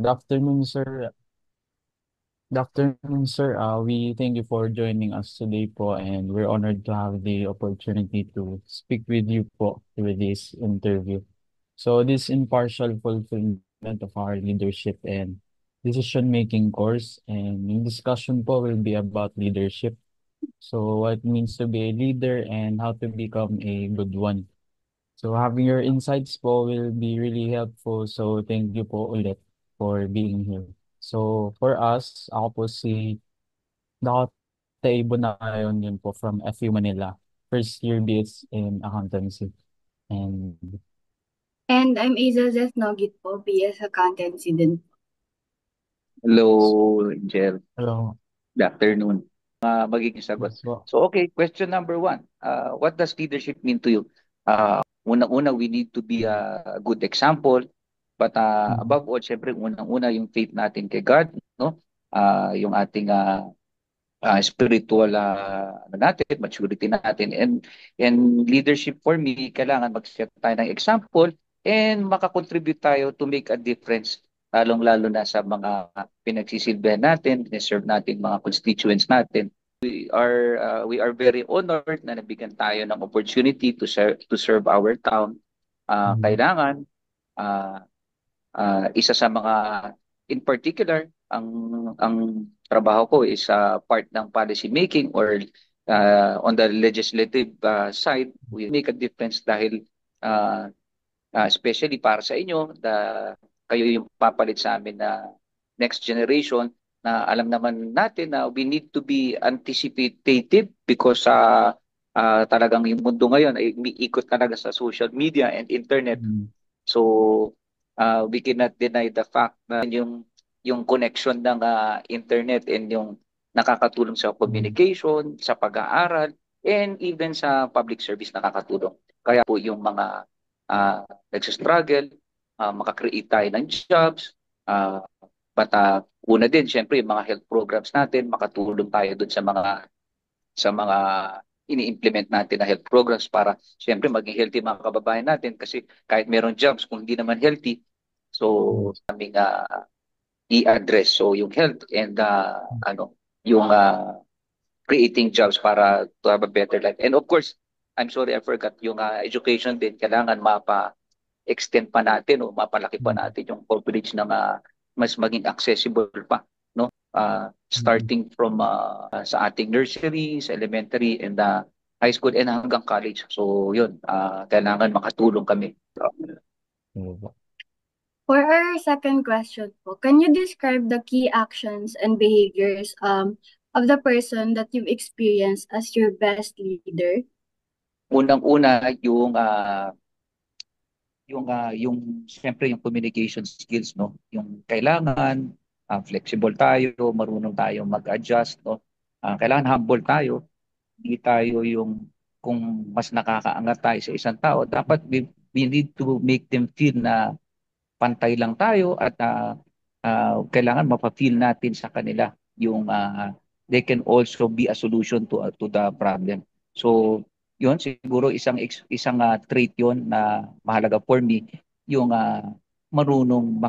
Good afternoon, sir. Good afternoon, sir. We thank you for joining us today po, and we're honored to have the opportunity to speak with you po with this interview. So this impartial fulfillment of our leadership and decision-making course, and yung discussion po will be about leadership. So what it means to be a leader and how to become a good one. So having your insights po will be really helpful. So thank you po ulit for being here. So for us, ako po si Dr. Ibunayon yun po from FU Manila. First year BS in accountancy. And And I'm Azel Nogit po, BS Accountancy din. Hello, Angel. hello. Good afternoon. Magiging sagot. Yes po. So, okay, question number one. What does leadership mean to you? Unang-una, we need to be a good example. But Mhm. above all, syempre, unang-una yung faith natin kay God, no? Yung ating spiritual ano natin, maturity natin. And leadership for me, kailangan mag-set tayo ng example and makakontribute tayo to make a difference lalong-lalo na sa mga pinagsisilbihan natin, serve natin mga constituents natin. We are very honored na nabigyan tayo ng opportunity to serve our town. Mhm. Kailangan uh, isa sa mga in particular ang trabaho ko is part ng policy making or on the legislative side we make a difference dahil uh, especially para sa inyo kayo yung papalit sa amin na next generation na alam naman natin na we need to be anticipative because talagang yung mundo ngayon ay umiikot talaga sa social media and internet. Mhm. So we cannot deny the fact na yung connection ng internet and yung nakakatulong sa Mhm. communication, sa pag-aaral, and even sa public service nakakatulong. Kaya po yung mga nagsistruggle, makakreate tayo ng jobs, but una din, syempre, yung mga health programs natin, makatulong tayo dun sa mga ini-implement natin na health programs para syempre maging healthy mga kababayan natin kasi kahit meron jobs kung hindi naman healthy, so aming i-address so yung health and yung creating jobs para to have a better life. And of course, I'm sorry I forgot yung education din kailangan extend pa natin o mapalaki pa Mhm. natin yung coverage ng mas maging accessible pa, no? Mhm. Starting from sa ating nursery, sa elementary and high school and hanggang college. So yun, kailangan makatulong kami. Sige po. For our second question po, can you describe the key actions and behaviors of the person that you've experienced as your best leader? Unang-una yung siyempre yung communication skills, no, yung kailangan flexible tayo, marunong tayo mag-adjust, no. Kailangan humble tayo, hindi tayo yung kung mas nakakaangat tayo sa isang tao, dapat we need to make them feel na pantay lang tayo at kailangan mapa-feel natin sa kanila yung they can also be a solution to the problem. So, yun siguro isang trait yun na mahalaga for me yung marunong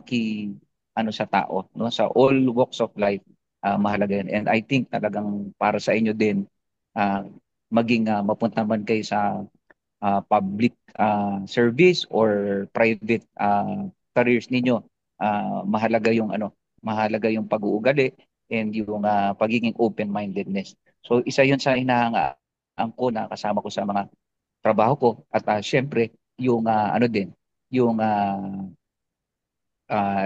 ano sa tao, no, sa all walks of life. Mahalaga yan. And I think talagang para sa inyo din ah, maging mapunta man kayo sa public service or private careers ninyo, mahalaga yung mahalaga yung pag-uugali and yung pagiging open-mindedness. So isa yun sa hinahangaan ko na kasama ko sa mga trabaho ko at syempre yung ano din yung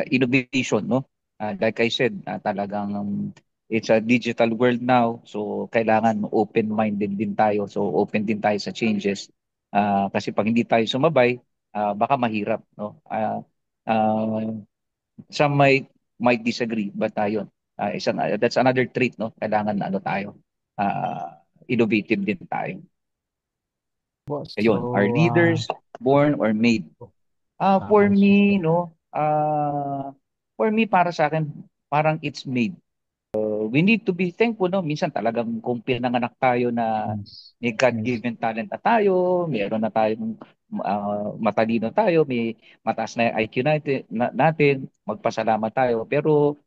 innovation, no. Like I said, talagang it's a digital world now, so kailangan open-minded din tayo, so open din tayo sa changes. Kasi pag hindi tayo sumabay, baka mahirap, no. Some might disagree, but that's another trait, no. Kailangan ano tayo, innovative din tayo. Po, Ayun, are so, leaders born or made? For sige me, po. no, for me, para sa akin, parang it's made. We need to be thankful, no? Minsan talagang kung pinanganak tayo na Yes. may Yes. God-given talent na tayo, meron na tayong matalino tayo, may mataas na IQ natin, magpasalamat tayo. Pero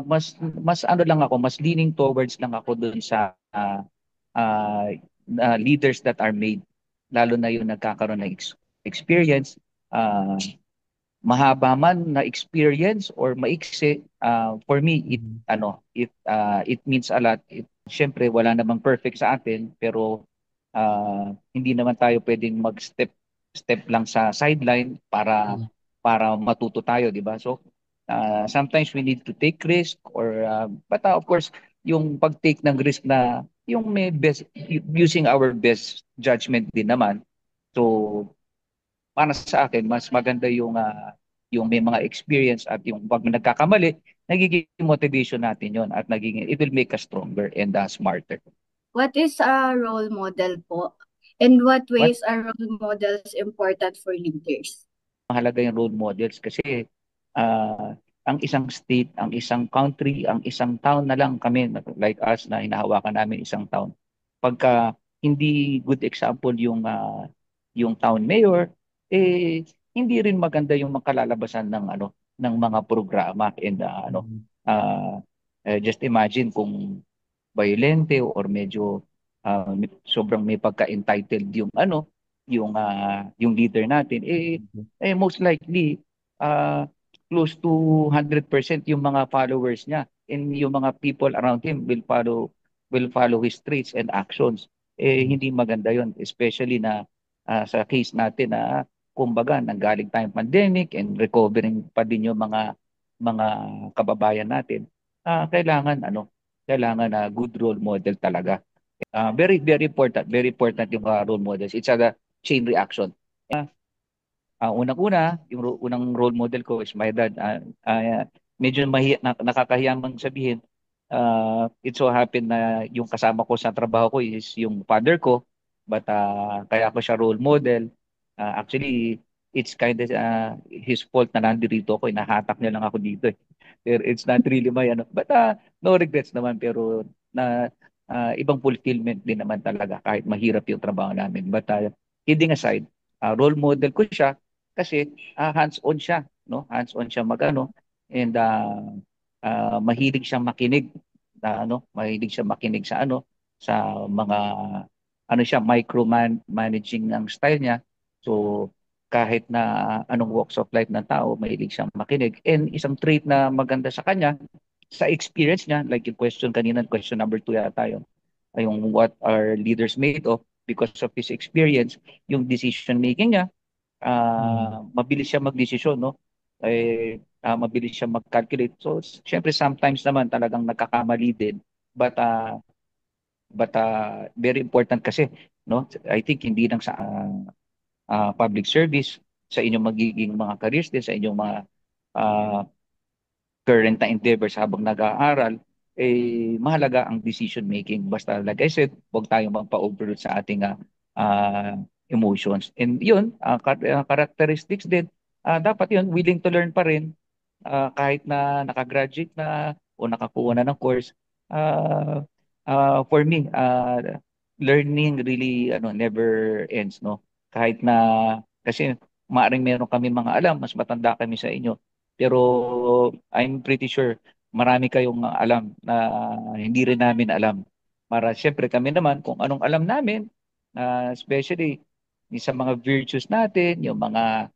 mas ano lang ako, mas leaning towards lang ako dun sa uh, leaders that are made, lalo na yung nagkakaroon ng experience, uh, mahaba man na experience or maiksi, for me it means a lot. Syempre wala namang perfect sa atin, pero hindi naman tayo pwedeng step lang sa sideline para matuto tayo, di ba? So sometimes we need to take risk, or but of course yung pag-take ng risk na yung may best, using our best judgment din naman. So para sa akin, mas maganda yung may mga experience, at yung pag nagkakamali, nagiging motivation natin yon, at nagiging, it will make us stronger and smarter. What is a role model po? In what What ways are role models important for leaders? mahalaga yung role models kasi ang isang state, ang isang country, ang isang town na lang kami, like us na hinahawakan namin isang town. Pagka hindi good example yung town mayor, eh hindi rin maganda yung makalalabasan ng ng mga programa, and uh, just imagine kung violente or medyo sobrang may pagka-entitled yung leader natin, most likely uh, close to 100% yung mga followers niya, and yung mga people around him will follow his traits and actions. Hindi maganda yon, especially na sa case natin na kumbaga nanggaling tayong pandemic and recovering pa din yung mga kababayan natin. Kailangan na good role model talaga. Very very important yung role models. It's a chain reaction. Unang-una, yung unang role model ko is my dad. Medyo nakakahiyang sabihin. It so happen na yung kasama ko sa trabaho ko is yung father ko, but kaya ako siya role model. Actually, it's kind of his fault na nandito ako, nahatak niya lang ako dito eh. Pero it's not really my but no regrets naman, pero na ibang fulfillment din naman talaga kahit mahirap yung trabaho namin. But kidding aside, role model ko siya kasi hands-on siya, no? Hands-on siya magano, and mahilig siyang makinig, mahilig siyang makinig sa mga siya, micromanaging ng style niya. So kahit na anong walks of life ng tao, mahilig siyang makinig. And isang trait na maganda sa kanya, sa experience niya, like yung question kanina, question number 2 yata yun, ay yung what are leaders made of, because of his experience, yung decision making niya, mabilis siya magdesisyon, no? Mabilis siya mag-calculate. So, syempre, sometimes naman talagang nagkakamali din. But, very important kasi, no? I think hindi lang sa public service, sa inyong magiging mga careers din, sa inyong mga uh, current na endeavors habang nag-aaral, mahalaga ang decision making. Basta, like I said, huwag tayong magpa-overload sa ating emotions. And yun, characteristics din, dapat yun, willing to learn pa rin, kahit na nakagraduate na o nakakuha na ng course. For me, learning really never ends, no? Kahit na, kasi maaring meron kami mga alam, mas matanda kami sa inyo, pero I'm pretty sure marami kayong alam na hindi rin namin alam. Para siyempre kami naman kung anong alam namin, especially sa mga virtues natin, yung mga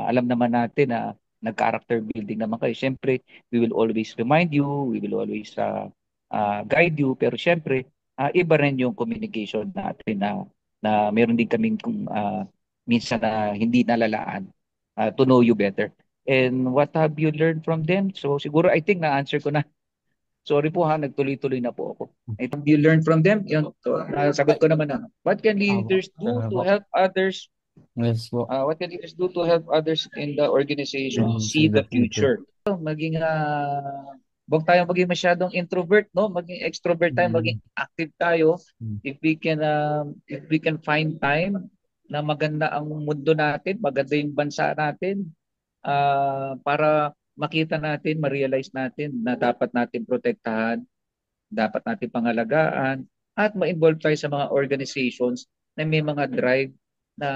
alam naman natin na nag-character building naman kayo. Siyempre, we will always remind you, we will always guide you, pero siyempre, iba rin yung communication natin na meron din kaming minsan na hindi nalalaan to know you better. And what have you learned from them? So siguro I think na-answer ko na. Sorry po nagtuloy-tuloy na po ako. What have you learned from them? Yun, so, sagot ko naman na. What can leaders do to help others? Yes po. What can leaders do to help others in the organization see See the the future. future? So, huwag tayong maging masyadong introvert, no? Maging extrovert tayo, maging active tayo. If we can find time na maganda ang mundo natin, maganda yung bansa natin, para makita natin, ma-realize natin na dapat natin protektahan, dapat natin pangalagaan, at ma-involve tayo sa mga organizations na may mga drive na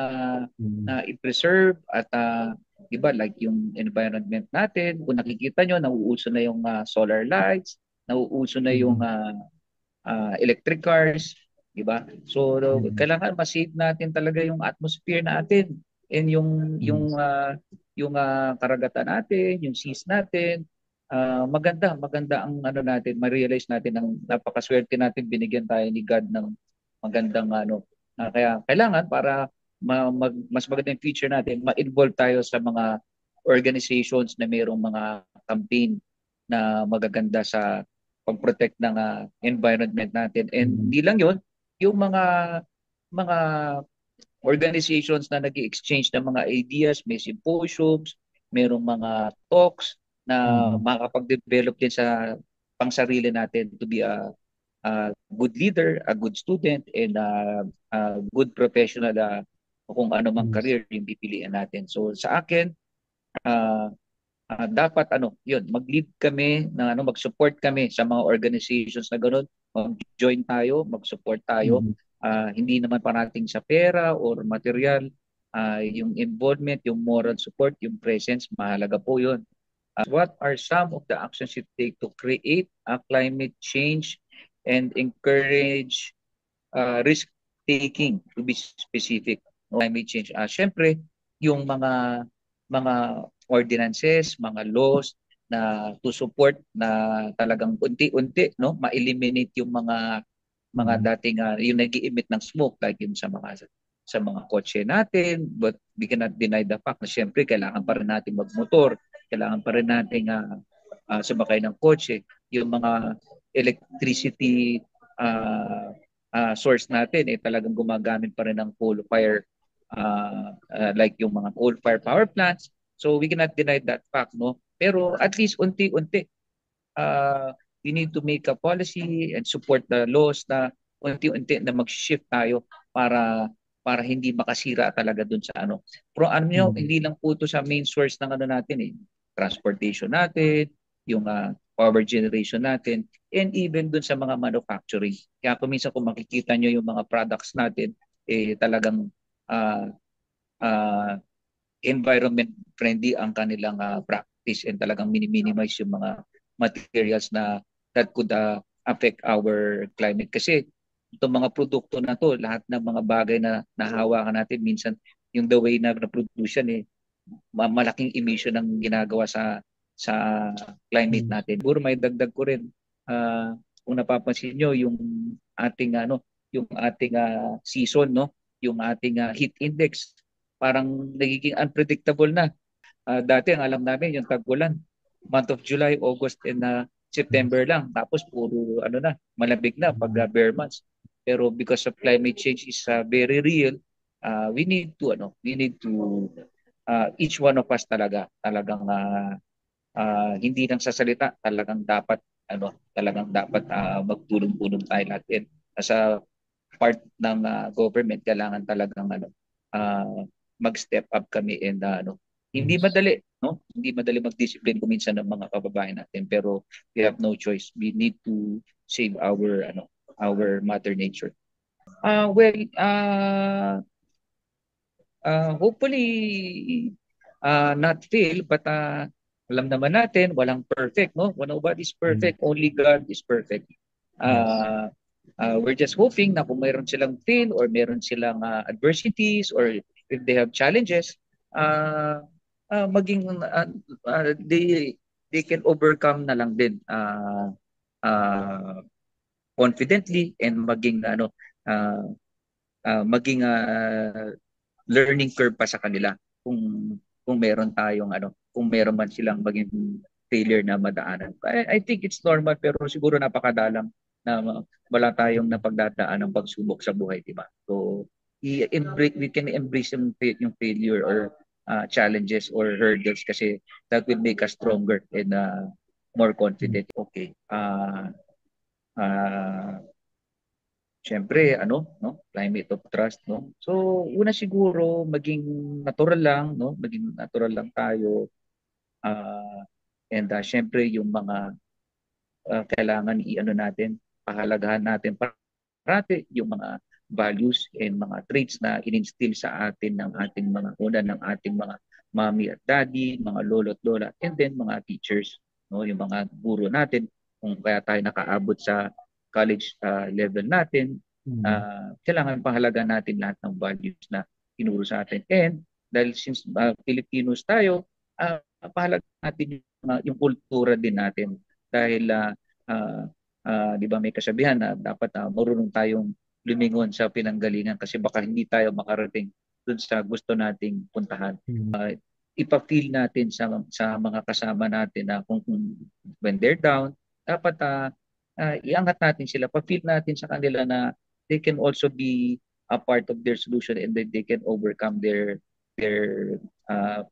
Mm. i-preserve at iba like yung environment natin. Kung nakikita nyo, nauuso na yung solar lights, nauuso na yung Mm. electric cars, di ba? So Mm. kailangan ma-save natin talaga yung atmosphere natin and Yes. yung karagatan natin, yung seas natin. Maganda ang ano natin, ma-realize natin ng napakaswerte natin, binigyan tayo ni God ng magandang kaya kailangan para mas maganda yung future natin, ma-involve tayo sa mga organizations na mayroong mga campaign na magaganda sa pag-protect ng environment natin. And Mm. hindi lang yun, yung mga organizations na nag-exchange ng mga ideas, may symposiums, mayroong mga talks na Mm. makakapag-develop din sa pangsarili natin to be a good leader, a good student, and a good professional kung ano mang Yes. career yung pipiliin natin. So sa akin, uh, dapat yun, mag-lead kami na mag-support kami sa mga organizations na gano'n, mag-join tayo, mag-support tayo. Mm. Hindi naman parating sa pera or material, yung involvement, yung moral support, yung presence, mahalaga po yun. What are some of the actions you take to create a climate change and encourage risk taking, to be specific, climate change? Syempre, yung mga ordinances, mga laws na to support na talagang unti-unti ma-eliminate yung mga Mm. dating yung nag-i-emit ng smoke like yung sa mga kotse natin, but we cannot deny the fact na syempre kailangan pa rin natin magmotor, kailangan pa rin natin sumakay ng kotse, yung mga electricity source natin talagang gumagamit pa rin ng coal fire, like yung mga coal fire power plants. So we cannot deny that fact, no? Pero at least unti-unti, we need to make a policy and support the laws na unti-unti na mag-shift tayo para hindi makasira talaga dun sa ano. Pero ano nyo, Mm. hindi lang po ito sa main source ng ano natin transportation natin, yung power generation natin, and even dun sa mga manufacturing. Kaya kung minsan kung makikita nyo yung mga products natin, talagang uh, uh, environment friendly ang kanilang practice and talagang minimize yung mga materials na that could affect our climate. Kasi itong mga produkto na to, lahat ng mga bagay na nahawakan natin, minsan yung the way na na-produce yan, malaking emission ang ginagawa sa climate Yes. natin. Siguro may dagdag ko rin, kung napapansin nyo, yung ating season, no? Yung ating heat index, parang nagiging unpredictable na. Dati ang alam namin yung tag-ulan, month of July, August, and Yes. September lang. Tapos puro malamig na pag Mm. bare months. Pero because of climate change is very real, we need to each one of us talagang hindi lang sa salita, talagang dapat magtulong-tulong tayo natin. Sa part ng government, kailangan talagang uh, mag-step up kami and hindi Yes. madali, no? Hindi madali mag-discipline kuminsan ng mga kababayan natin, pero we have no choice. We need to save our mother nature. Well, hopefully not fail, but alam naman natin walang perfect, no? Nobody's Mm. perfect, only God is perfect. Yes. uh, we're just hoping na kung mayroon silang fail or mayroon silang adversities or if they have challenges, uh, maging they can overcome na lang din uh, confidently and uh, maging learning curve pa sa kanila kung kung meron man silang maging failure na madaanan. I think it's normal, pero siguro napakadalang na wala tayong napagdadaan ng pagsubok sa buhay, di ba? So we can embrace yung failure or challenges or hurdles kasi that will make us stronger and more Mm. confident. Okay. Uh, Siyempre, no? Climate of trust, no? So, una siguro, maging natural lang, no? Maging natural lang tayo. Uh, and siyempre, yung mga kailangan i-ano natin, pahalagahan natin parati yung mga values and mga traits na in-instill sa atin ng ating mga ng ating mga mommy at daddy, mga lolo at lola, and then mga teachers, no, yung mga guro natin, kung kaya tayo nakaabot sa college level natin, kailangan pahalaga natin lahat ng values na tinuro sa atin. And dahil since Filipinos tayo, pahalaga natin yung kultura din natin dahil di ba may kasabihan na dapat marunong tayong lumingon sa pinanggalingan kasi baka hindi tayo makarating dun sa gusto nating puntahan. Ipa-feel natin sa mga kasama natin na kung when they're down, dapat iangat natin sila, pa-feel natin sa kanila na they can also be a part of their solution and that they can overcome their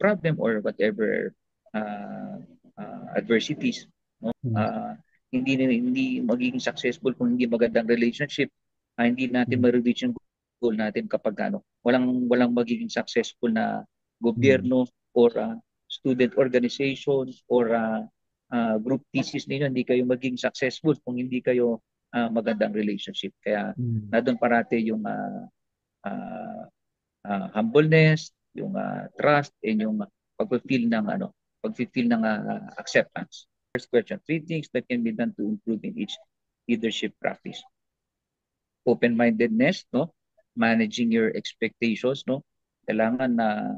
problem or whatever adversities. No? Hindi magiging successful kung hindi magandang relationship. Hindi natin ma-reach yung goal natin kapag walang magiging successful na gobyerno or student organization or group thesis ninyo, hindi kayo magiging successful kung hindi kayo magandang relationship. Kaya nandun parati yung humbleness, yung trust, and yung pag-feel ng acceptance. First question, 3 things that can be done to improve in each leadership practice. Open-mindedness, no? Managing your expectations, no? Kailangan na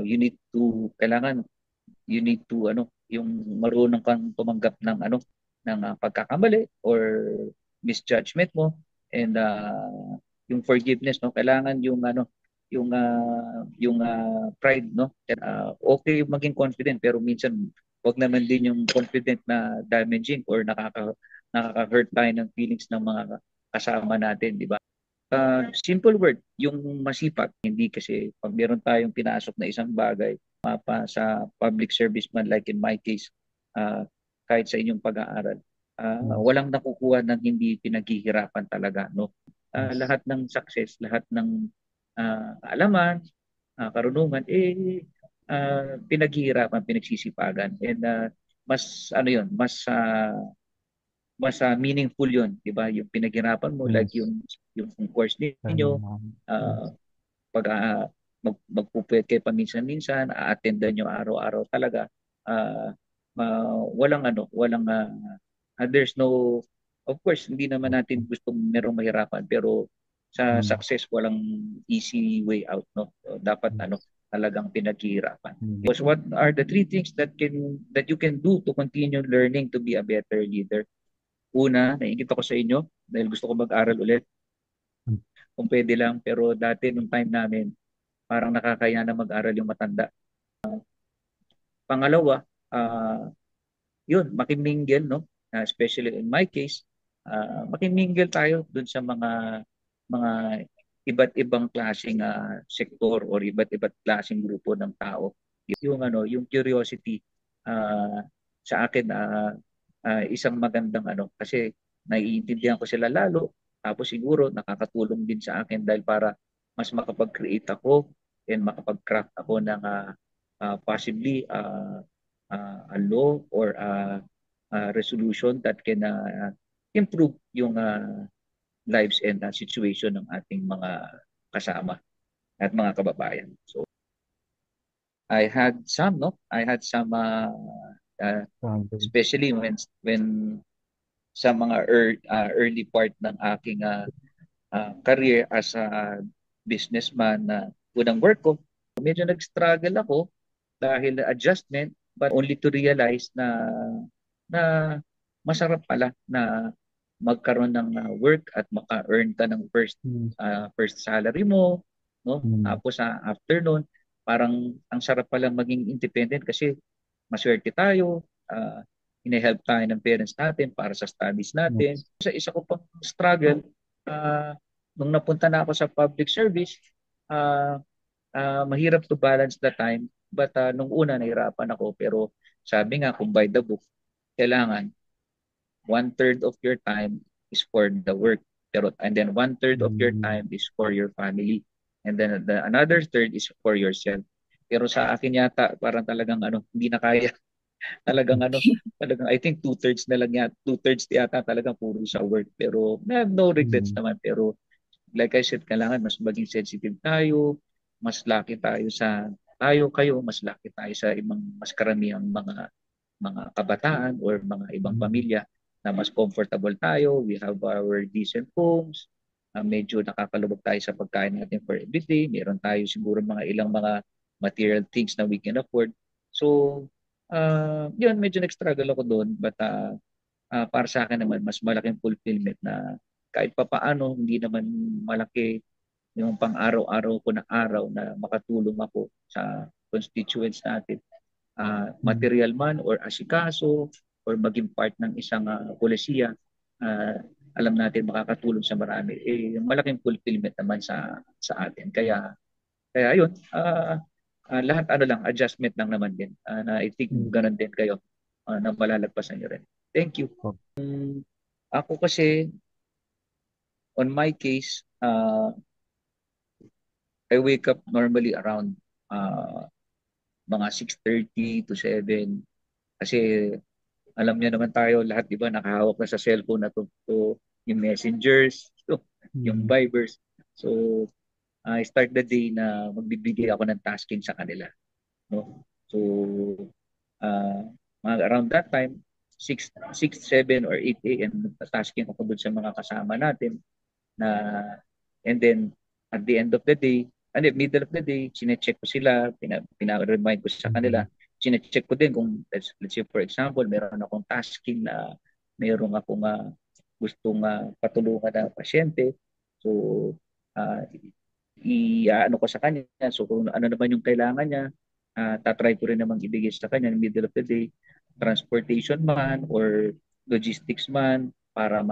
you need to yung marunong kang tumanggap ng pagkakamali or misjudgment mo, and yung forgiveness, no? Kailangan yung pride, no? Okay maging confident pero minsan wag naman din yung confident na damaging or nakaka-hurt tayo ng feelings ng mga kasama natin, di ba? Simple word, yung masipag. Hindi kasi pag meron tayong pinasok na isang bagay, sa public service man like in my case, kahit sa inyong pag-aaral, walang nakukuha ng hindi pinaghihirapan talaga, no? Lahat ng success, lahat ng kaalaman, karunungan, pinaghihirapan, pinagsisipagan, and mas meaningful yun, di ba? Yung pinaghirapan mo, like yung course ninyo, pag magpupwede kayo paminsan-minsan, a-attendan nyo araw-araw talaga, there's no, of course, hindi naman natin gustong merong mahirapan, pero sa success, walang easy way out, no? So, dapat talagang pinaghihirapan. Because what are the 3 things that you can do to continue learning to be a better leader? Una, naiingit ako sa inyo dahil gusto ko mag-aral ulit. Kung pwede lang, pero dati nung time namin, parang nakakaya na mag-aral yung matanda. Pangalawa, yun, makimingle, no? Especially in my case, makimingle tayo dun sa mga iba't ibang klaseng sektor or iba't klaseng grupo ng tao. Yung curiosity sa akin isang magandang kasi naiintindihan ko sila lalo, tapos siguro nakakatulong din sa akin dahil para mas makapag-create ako and makapag-craft ako ng possibly a law or a resolution that can improve yung lives and situation ng ating mga kasama at mga kababayan. So I had some especially when sa mga early part ng aking career as a businessman na unang work ko, medyo nag-struggle ako dahil adjustment, but only to realize na masarap pala na magkaroon ng work at maka-earn ka ng first salary mo, no? Tapos after noon, parang ang sarap pala maging independent kasi maswerte tayo, ine-help tayo ng parents natin para sa studies natin. Sa isa ko pang struggle, nung napunta na ako sa public service, mahirap to balance the time. But nung una, nahirapan ako. Pero sabi nga, kung by the book, kailangan 1/3 of your time is for the work. And then 1/3 of your time is for your family. And then another third is for yourself. Pero sa akin yata, parang talagang hindi na kaya. Talagang I think 2/3 na lang yata. 2/3 yata talagang puro sa work. Pero I have no regrets naman. Pero like I said, kailangan mas maging sensitive tayo, mas lucky kayo, mas lucky tayo sa ibang mas karamihang mga kabataan or mga ibang Mm. pamilya na mas comfortable tayo. We have our decent homes. Medyo nakakalubog tayo sa pagkain natin for everyday. Meron tayo siguro mga ilang mga material things na we can afford. So, yun, medyo nag-struggle ako doon. But para sa akin naman, mas malaking fulfillment na kahit papaano, hindi naman malaki yung pang-araw-araw ko na araw na makatulong ako sa constituents natin, Mm. material man or asikaso or maging part ng isang polisiya, alam natin makakatulong sa marami. Malaking fulfillment naman sa atin. Kaya yun, lahat lang, adjustment lang naman din. Na I think Mm. ganun din kayo na malalagpasan nyo rin. Thank you. Po. Ako kasi, on my case, I wake up normally around mga 6:30 to 7 kasi alam niyo naman tayo lahat, di ba, nakahawak na sa cellphone na to yung messengers, yung Mm. Vibers. So, I start the day na magbibigay ako ng tasking sa kanila, no? So, mga around that time, 7 or 8 a.m., tasking ako dun sa mga kasama natin na, and then at the end of the day, and middle of the day, chinecheck ko sila, pina-remind ko sa kanila, Mm. chinecheck ko din kung, let's say for example, meron akong tasking na meron akong gustong patulungan na pasyente. So, uh, i-ano ko sa kanya. So, kung ano naman yung kailangan niya, tatry ko rin namang ibigay sa kanya in the middle of the day, transportation man or logistics man para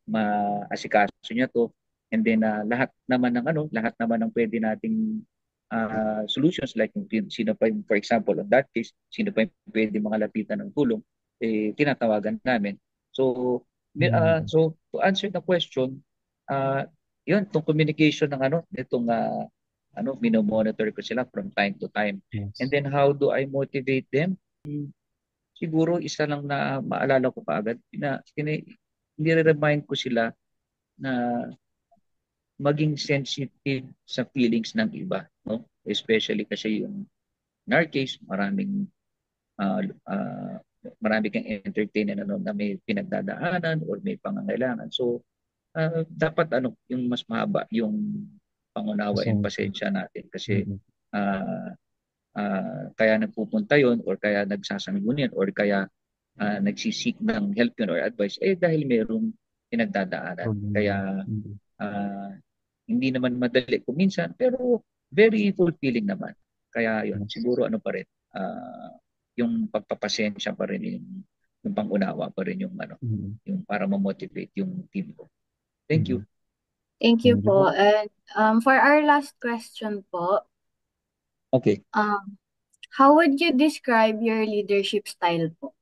ma-asikaso niya to. And then lahat naman ng pwede nating solutions like yung sino pa yung, for example, on that case, sino pa yung pwede mga lapitan ng tulong, tinatawagan namin. So, Mm. to answer the question, uh, yun, itong communication ng itong minomonitor ko sila from time to time. And Yes. then how do I motivate them? Siguro isa lang na maalala ko kaagad, nire-remind ko sila na maging sensitive sa feelings ng iba, no? Especially kasi yung in our case, uh, uh, marami kang entertainer na may pinagdadaanan or may pangangailangan. So, dapat yung mas mahaba yung pangunawa and Pasensya. pasensya natin kasi Mm. uh, kaya nagpupunta yon or kaya nagsasanggunian or kaya nagsisik ng help yun or advice dahil merong pinagdadaanan. Problema. Kaya Mm. uh, hindi naman madali kung minsan pero very fulfilling naman. Kaya yun, Yes. siguro pa rin yung pagpapasensya pa rin yung pangunawa pa rin Mm. yung para ma-motivate yung team ko. Thank you. Mm. Thank you Thank you po. po. And for our last question po, Okay. how would you describe your leadership style po?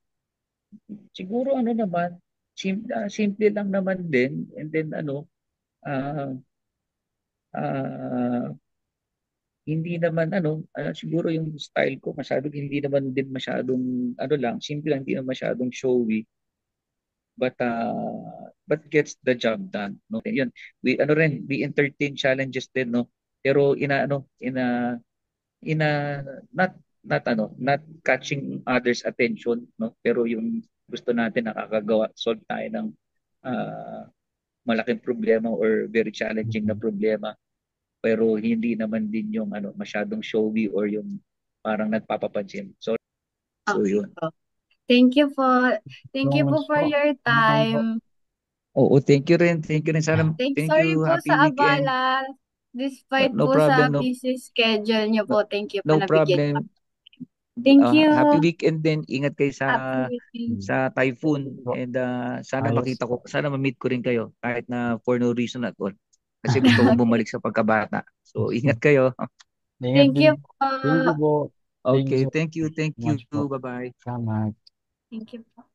Siguro naman, simple lang naman din and then ah ah, hindi naman siguro yung style ko hindi naman din masyadong lang, simple lang, hindi naman masyadong showy but gets the job done, no? Yun, we entertain challenges din, no? Pero ina not catching others attention, no? Pero yung gusto natin solve tayo ng ah, malaking problema or very challenging na Mm. problema pero hindi naman din yung masyadong showy or yung parang nagpapapansin. So Okay yun. po. Thank you po. So Thank you po much for po. your Welcome po. time. Oo, thank you rin. Thank you rin. Sana, thank Sorry you. po Happy sa weekend. abala. Despite No po sa problem. busy schedule niyo No, po, thank you po no nabigyan. problem. Thank you. Happy weekend din. Ingat kayo Happy weekend. Mm. sa typhoon Po. and sana Ayos po. sana ma-meet ko rin kayo kahit na for no reason at all. Kasi gusto kong bumalik sa pagkabata. So ingat kayo. Ingat Thank din. you po. Thank you po. Thank you Okay, so thank you. much po. Bye-bye. Salamat. Thank you po.